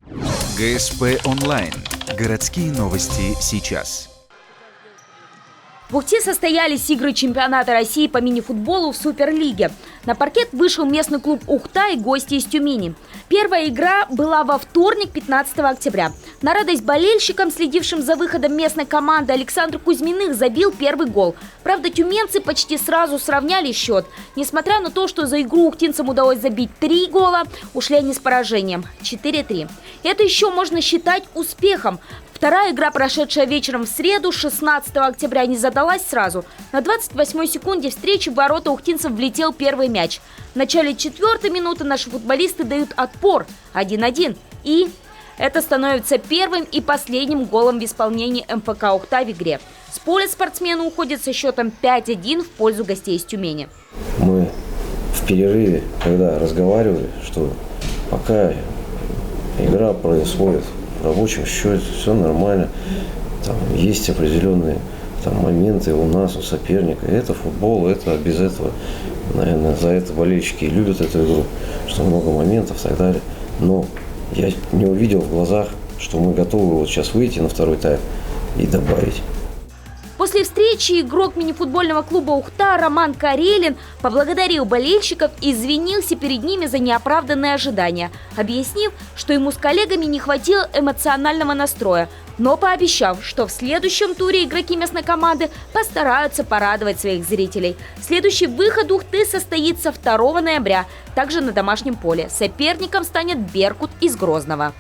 ГСП онлайн. Городские новости сейчас. В Ухте состоялись игры чемпионата России по мини-футболу в Суперлиге. На паркет вышел местный клуб «Ухта» и гости из Тюмени. Первая игра была во вторник, 15 октября. На радость болельщикам, следившим за выходом местной команды, Александр Кузьминых забил первый гол. Правда, тюменцы почти сразу сравняли счет. Несмотря на то, что за игру ухтинцам удалось забить 3 гола, ушли они с поражением – 4-3. Это еще можно считать успехом. Вторая игра, прошедшая вечером в среду, 16 октября, не задалась сразу. На 28-й секунде встречи в ворота ухтинцев влетел первый мяч. В начале 4-й минуты наши футболисты дают отпор 1-1. И это становится первым и последним голом в исполнении МФК «Ухта» в игре. С поля спортсмены уходят со счетом 5-1 в пользу гостей из Тюмени. Мы в перерыве, когда разговаривали, что пока игра происходит в рабочем счете, все нормально, там есть определенные моменты у нас, у соперника. Это футбол, это без этого, наверное, за это болельщики любят эту игру, что много моментов и так далее. Но я не увидел в глазах, что мы готовы вот сейчас выйти на второй тайм и добавить. После встречи игрок мини-футбольного клуба «Ухта» Роман Карелин поблагодарил болельщиков и извинился перед ними за неоправданные ожидания, объяснив, что ему с коллегами не хватило эмоционального настроя, но пообещав, что в следующем туре игроки местной команды постараются порадовать своих зрителей. Следующий выход «Ухты» состоится 2 ноября, также на домашнем поле. Соперником станет «Беркут» из Грозного.